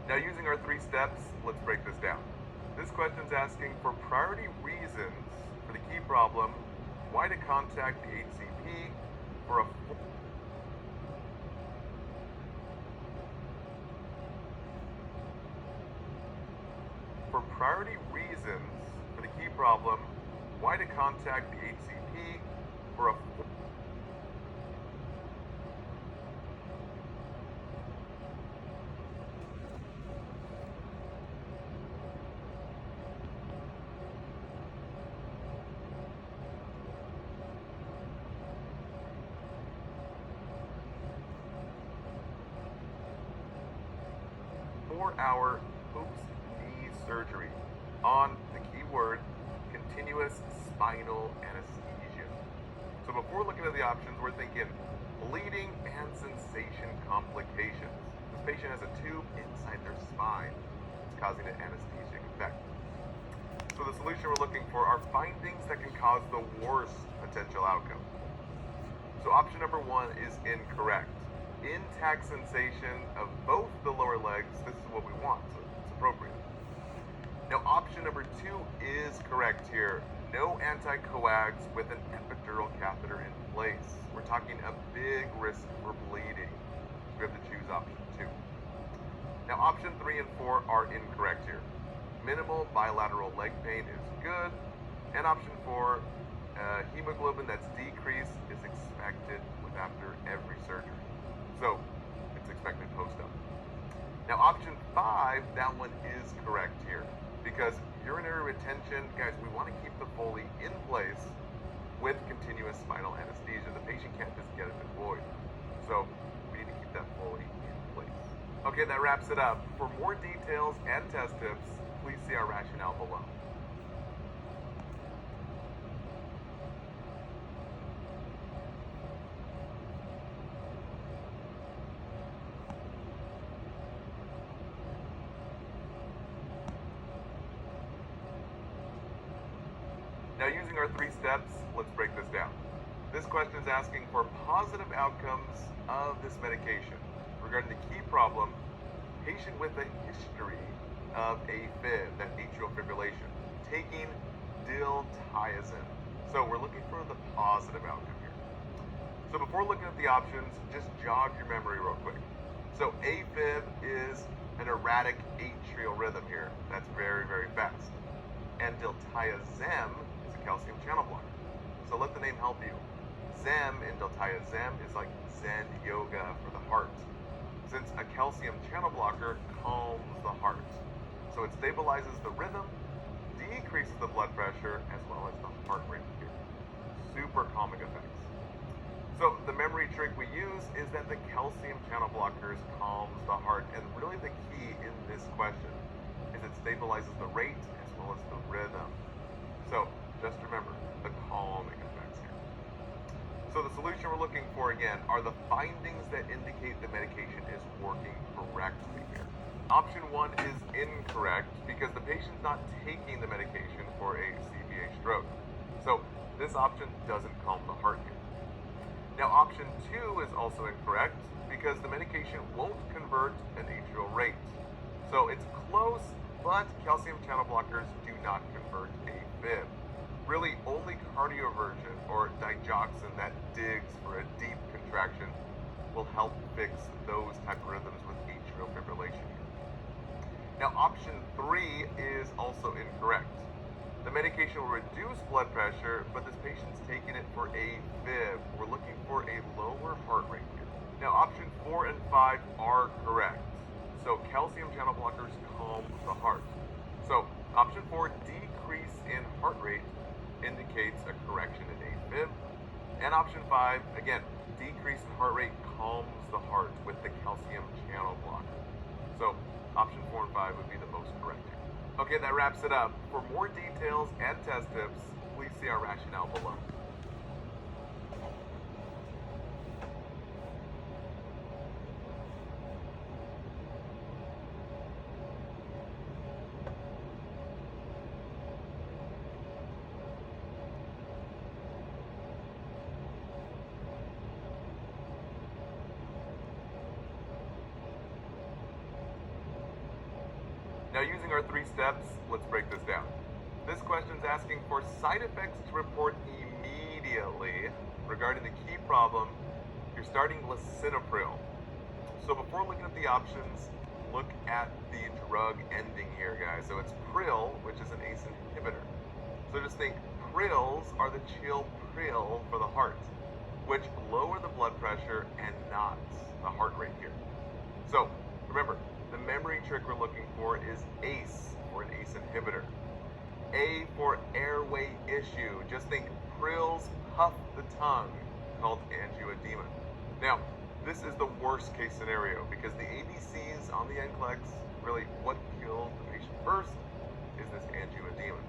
Now, using our 3 steps, let's break this down. This question's asking for priority reasons for the key problem, why to contact the HCP for a for priority reasons for the key problem, why to contact the HCP for a four-hour post-knee surgery on the keyword continuous spinal anesthesia. So before looking at the options, we're thinking bleeding and sensation complications. This patient has a tube inside their spine. It's causing an anesthetic effect. So the solution we're looking for are findings that can cause the worst potential outcome. So option number 1 is incorrect. Intact sensation of both the lower legs, this is what we want, so it's appropriate. Now option number 2 is correct here. No anticoags with an epidural catheter in place. We're talking a big risk for bleeding. So we have to choose option 2. Now option 3 and 4 are incorrect here. Minimal bilateral leg pain is good. And option 4, hemoglobin that's decreased is expected with after every surgery. So it's expected post-op. Now option 5, that one is correct here because urinary retention, guys, we want to keep the Foley in place with continuous spinal anesthesia. The patient can't just get it in void. So we need to keep that Foley in place. Okay, that wraps it up. For more details and test tips, please see our rationale below. Now, using our 3 steps, let's break this down. This question is asking for positive outcomes of this medication. Regarding the key problem, patient with a history of AFib, that atrial fibrillation, taking diltiazem. So we're looking for the positive outcome here. So before looking at the options, just jog your memory real quick. So AFib is an erratic atrial rhythm here. That's very, very fast. And diltiazem is a calcium channel blocker. So let the name help you. Zem in diltiazem is like Zen yoga for the heart, since a calcium channel blocker calms the heart. So it stabilizes the rhythm, decreases the blood pressure, as well as the heart rate here. Super calming effects. So the memory trick we use is that the calcium channel blockers calms the heart, and really the key in this question is it stabilizes the rate as well as the rhythm. So just remember the calming effects here. So the solution we're looking for again are the findings that indicate the medication is working correctly here. Option 1 is incorrect because the patient's not taking the medication for a CVA stroke. So this option doesn't calm the heart here. Now option 2 is also incorrect because the medication won't convert an atrial rate. So it's close, but calcium channel blockers do not convert AFib. Really, only cardioversion or digoxin that digs for a deep contraction will help fix those type of rhythms with atrial fibrillation. Now, option 3 is also incorrect. The medication will reduce blood pressure, but this patient's taking it for AFib. We're looking for a lower heart rate here. Now, option 4 and 5 are correct. So calcium channel blockers calm the heart. So option 4, decrease in heart rate, indicates a correction in AFib. And option 5, again, decrease in heart rate calms the heart with the calcium channel blocker. So option 4 and 5 would be the most correct here. Okay, that wraps it up. For more details and test tips, please see our rationale below. Now, using our 3 steps, let's break this down. This question is asking for side effects to report immediately regarding the key problem. You're starting lisinopril. So before looking at the options, look at the drug ending here, guys. So it's pril, which is an ACE inhibitor. So just think prils are the chill pril for the heart, which lower the blood pressure and not the heart rate here. So remember, the memory trick we're looking for is ACE, or an ACE inhibitor. A for airway issue. Just think prils puff the tongue, called angioedema. Now, this is the worst case scenario because the ABCs on the NCLEX, really what kills the patient first is this angioedema.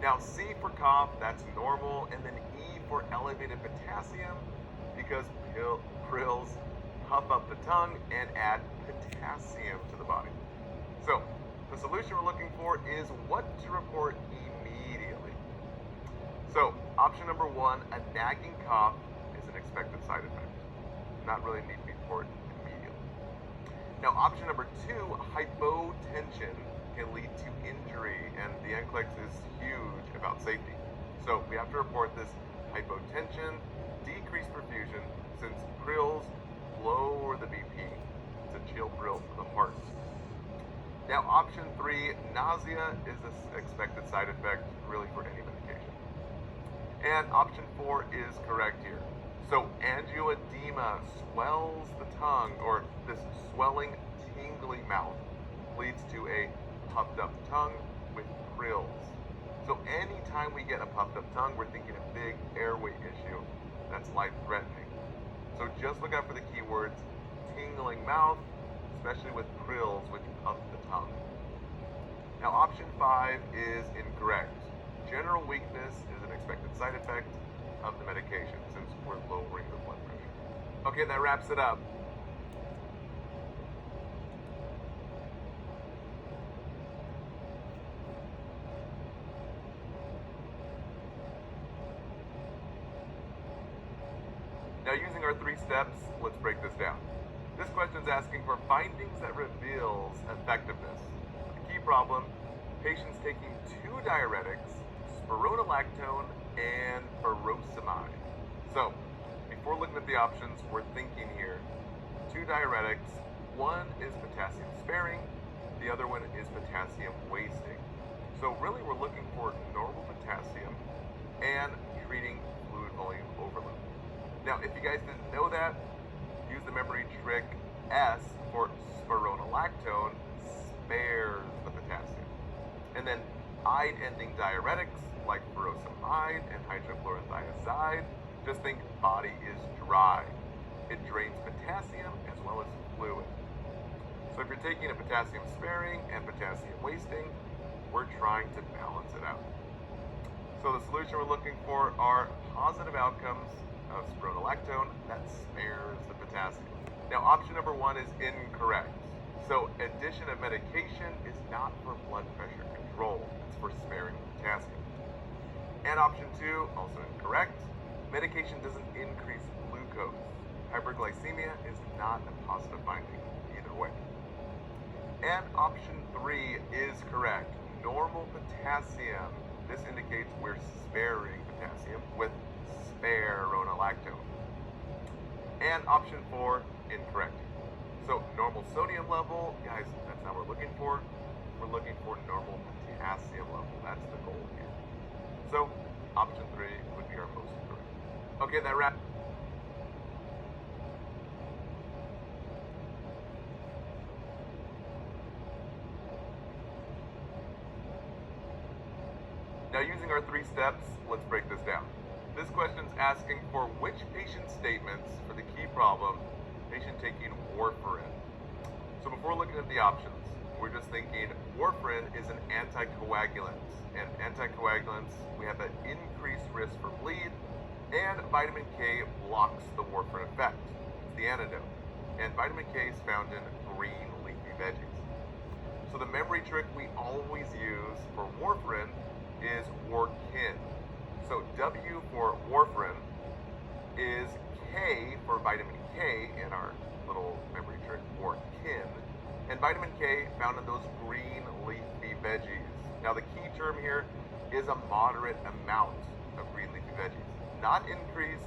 Now, C for cough, that's normal, and then E for elevated potassium because prils puff up the tongue and add potassium to the body. So, the solution we're looking for is what to report immediately. So, option number 1, a nagging cough is an expected side effect. Not really need to be reported immediately. Now, option number 2, hypotension can lead to injury, and the NCLEX is huge about safety. So, we have to report this hypotension, decreased perfusion, since prils lower the BP. It's a chill pril for the heart. Now, option 3, nausea is an expected side effect, really, for any medication. And option 4 is correct here. So, angioedema swells the tongue, or this swelling, tingly mouth leads to a puffed up tongue with prils. So, anytime we get a puffed up tongue, we're thinking a big airway issue that's life-threatening. So, just look out for the keywords tingling mouth, especially with prils, which puff the tongue. Now, option 5 is incorrect. General weakness is an expected side effect of the medication since we're lowering the blood pressure. Okay, that wraps it up. Now, using our 3 steps, let's break this down. This question is asking for findings that reveals effectiveness. The key problem, patients taking 2 diuretics, spironolactone and furosemide. So, before looking at the options, we're thinking here, 2 diuretics, one is potassium sparing, the other one is potassium wasting. So really we're looking for normal potassium and treating fluid volume overload. Now, if you guys didn't know that, use the memory trick S for spironolactone, spares the potassium. And then ide-ending diuretics like furosemide and hydrochlorothiazide, just think body is dry. It drains potassium as well as fluid. So if you're taking a potassium sparing and potassium wasting, we're trying to balance it out. So the solution we're looking for are positive outcomes of spironolactone that spares the potassium. Now, option number 1 is incorrect. So addition of medication is not for blood pressure control, it's for sparing potassium. And option 2, also incorrect. Medication doesn't increase glucose. Hyperglycemia is not a positive finding either way. And option 3 is correct. Normal potassium. This indicates we're sparing potassium with spironolactone. And option 4, incorrect. So normal sodium level, guys, that's not what we're looking for. We're looking for normal potassium level. That's the goal here. So option 3 would be our most correct. Okay, that wraps. Now, using our 3 steps, let's break this down. This question is asking for which patient statements for the key problem, patient taking warfarin. So before looking at the options, we're just thinking warfarin is an anticoagulant. And anticoagulants, we have an increased risk for bleed, and vitamin K blocks the warfarin effect. It's the antidote. And vitamin K is found in green leafy veggies. So the memory trick we always use for warfarin is Warkin. So W for warfarin is K for vitamin K in our little memory trick, Warkin, and vitamin K found in those green leafy veggies. Now the key term here is a moderate amount of green leafy veggies. Not increased,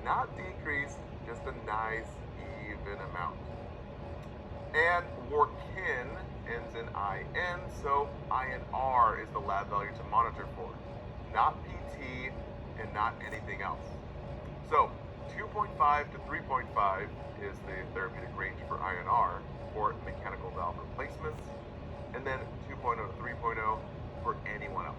not decreased, just a nice even amount. And Workin ends in IN, so INR is the lab value to monitor for. Not PT and not anything else. So 2.5 to 3.5 is the therapeutic range for INR for mechanical valve replacements, and then 2.0 to 3.0 for anyone else.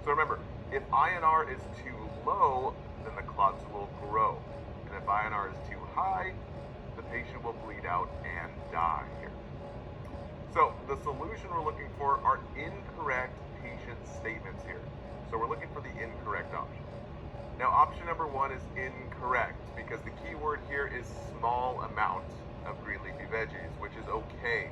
So remember, if INR is too low, then the clots will grow. And if INR is too high, the patient will bleed out and die here. So the solution we're looking for are incorrect patient statements here. So we're looking for the incorrect option. Now option number one is incorrect because the key word here is small amount of green leafy veggies, which is okay.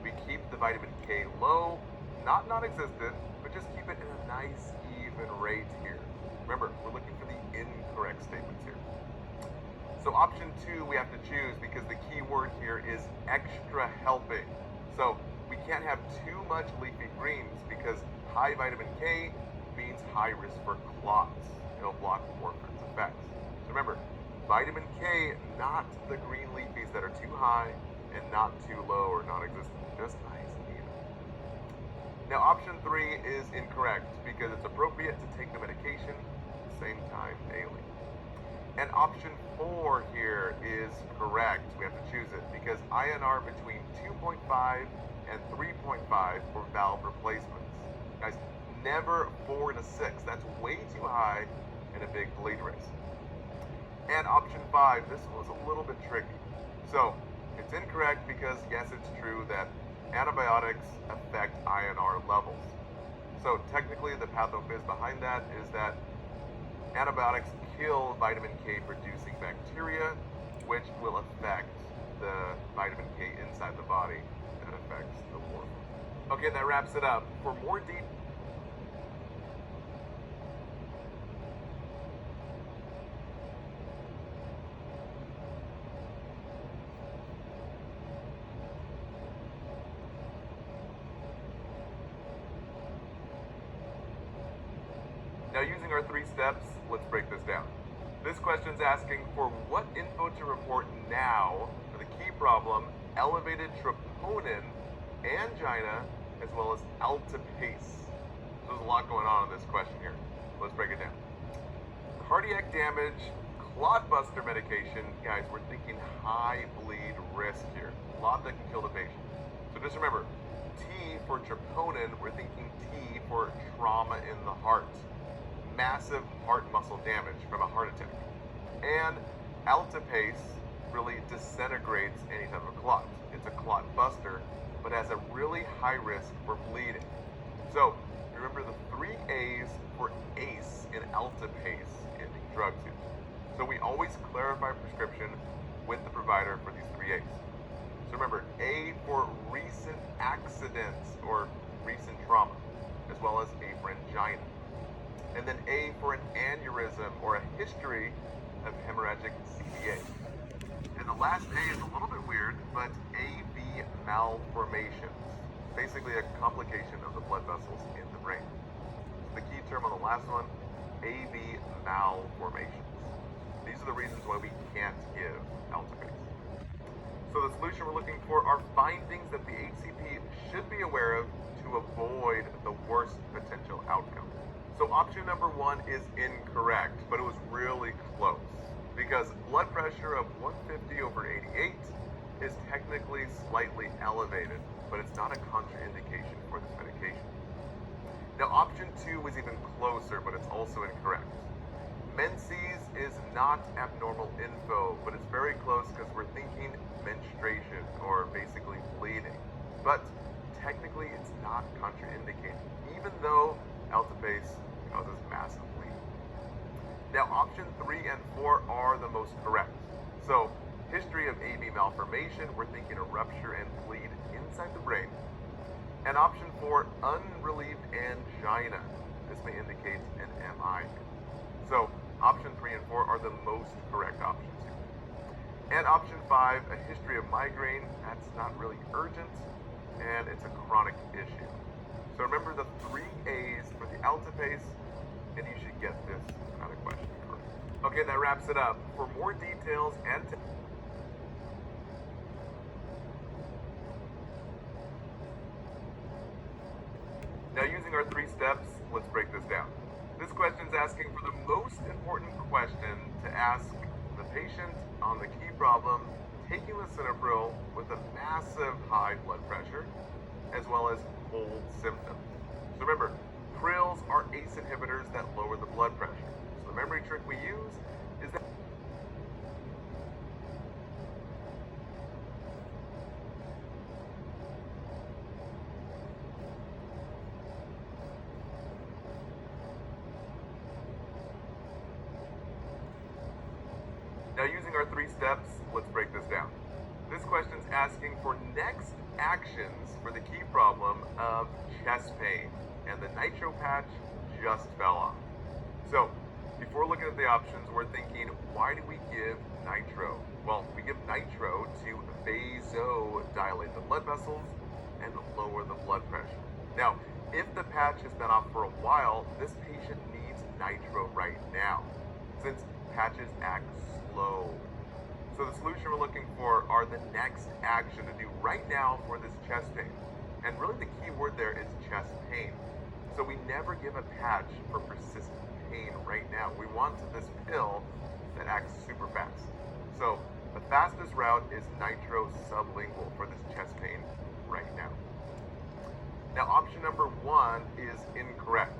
We keep the vitamin K low, not non-existent, but just keep it in a nice even rate here. Remember, we're looking for the incorrect statements here. So option two we have to choose because the key word here is extra helping. So we can't have too much leafy greens because high vitamin K means high risk for clots. It'll block warfarin's effects. So remember, vitamin K, not the green leafies that are too high and not too low or non-existent. Just nice and even. Now option three is incorrect because it's appropriate to take the medication at the same time daily. And option four here is correct. We have to choose it because INR between 2.5 and 3.5 for valve replacements. Guys, never 4 to 6. That's way too high and a big bleed risk. And option five, this was a little bit tricky. So it's incorrect because yes, it's true that antibiotics affect INR levels. So technically the pathophys behind that is that antibiotics kill vitamin K producing bacteria, which will affect the vitamin K inside the body that affects the warfarin. Okay, that wraps it up. For more deep Now using our 3 steps, let's break this down. This question is asking for what info to report now for the key problem, elevated troponin, angina, as well as alteplase. There's a lot going on in this question here. Let's break it down. Cardiac damage, clot buster medication. Guys, we're thinking high bleed risk here. A lot that can kill the patient. So just remember, T for troponin, we're thinking T for trauma in the heart. Massive heart muscle damage from a heart attack. And alteplase really disintegrates any type of clot. It's a clot buster, but has a really high risk for bleeding. So remember the 3 A's for ACE in alteplase ending drugs here. So we always clarify prescription with the provider for these 3 A's. So remember, A for recent accidents or recent trauma, as well as A for angina. And then A for an aneurysm or a history of hemorrhagic CVA. And the last A is a little bit weird, but AV malformations. Basically a complication of the blood vessels in the brain. The key term on the last one, AV malformations. These are the reasons why we can't give alteplase. So the solution we're looking for are findings that the HCP should be aware of to avoid the worst potential outcome. So option number one is incorrect, but it was really close because blood pressure of 150 over 88 is technically slightly elevated, but it's not a contraindication for this medication. Now option two was even closer, but it's also incorrect. Menses is not abnormal info, but it's very close because we're thinking menstruation or basically bleeding. But technically it's not contraindicated, even though alteplase causes massive bleeding. Now option 3 and 4 are the most correct. So history of AV malformation, we're thinking a rupture and bleed inside the brain. And option 4, unrelieved angina. This may indicate an MI. So option 3 and 4 are the most correct options here. And option 5, a history of migraine. That's not really urgent, and it's a chronic issue. So remember the 3 A's for the Altepace, and you should get this kind of question correct. Okay, that wraps it up. For more details and now using our 3 steps, let's break this down. This question is asking for the most important question to ask the patient on the key problem, taking lisinopril with a massive high blood pressure, as well as cold symptoms. So remember, prils are ACE inhibitors that lower the blood pressure. So the memory trick we use is that now using our 3 steps, let's break this down. This question is asking for next actions for the key problem of chest pain, and the nitro patch just fell off. So before looking at the options, we're thinking, why do we give nitro? Well, we give nitro to vasodilate the blood vessels and lower the blood pressure. Now, if the patch has been off for a while, this patient needs nitro right now, since patches act slow. So the solution we're looking for are the next action to do right now for this chest pain. And really the key word there is chest pain. So we never give a patch for persistent pain right now. We want this pill that acts super fast. So the fastest route is nitro sublingual for this chest pain right now. Now option number 1 is incorrect,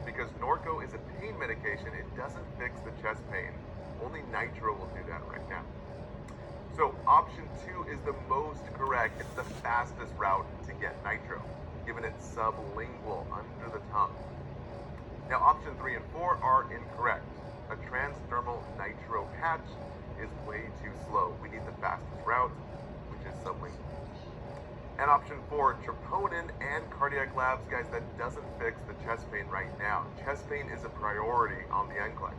because Norco is a pain medication. It doesn't fix the chest pain. Only nitro will do that right now. So option 2 is the most correct. It's the fastest route to get nitro, given it sublingual, under the tongue. Now option 3 and 4 are incorrect. A transdermal nitro patch is way too slow. We need the fastest route, which is sublingual. And option 4, troponin and cardiac labs, guys, that doesn't fix the chest pain right now. Chest pain is a priority on the NCLEX.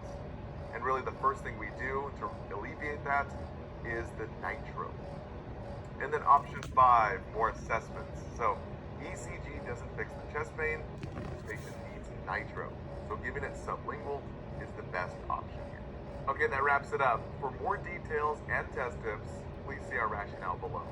And really the first thing we do to alleviate that is the nitro. And then option 5, more assessments. So ECG doesn't fix the chest pain. This patient needs nitro. So giving it sublingual is the best option here. Okay, that wraps it up. For more details and test tips, please see our rationale below.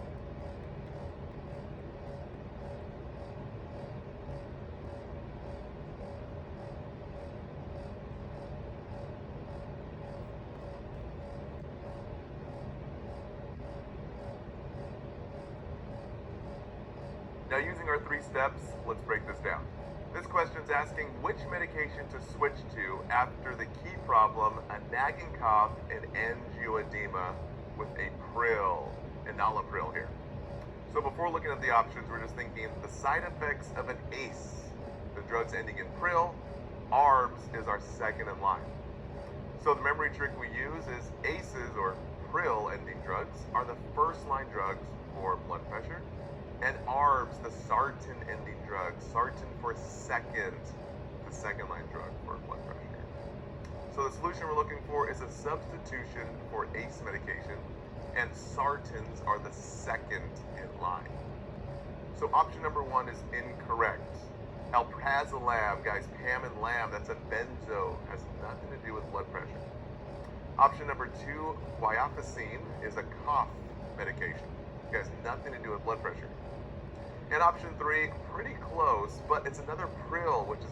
Now using our 3 steps, let's break this down. This question is asking which medication to switch to after the key problem, a nagging cough and angioedema with a pril, enalapril here. So before looking at the options, we're just thinking the side effects of an ACE, the drugs ending in pril. ARBs is our second in line. So the memory trick we use is ACEs, or pril ending drugs, are the first line drugs for blood pressure. And ARBs, the sartan ending drug, sartan for the second line drug for blood pressure. So the solution we're looking for is a substitution for ACE medication, and sartans are the second in line. So option number 1 is incorrect. Alprazolam, guys, Pam and Lam, that's a benzo, has nothing to do with blood pressure. Option number 2, guiafacine, is a cough medication. It has nothing to do with blood pressure. And option 3, pretty close, but it's another pril, which is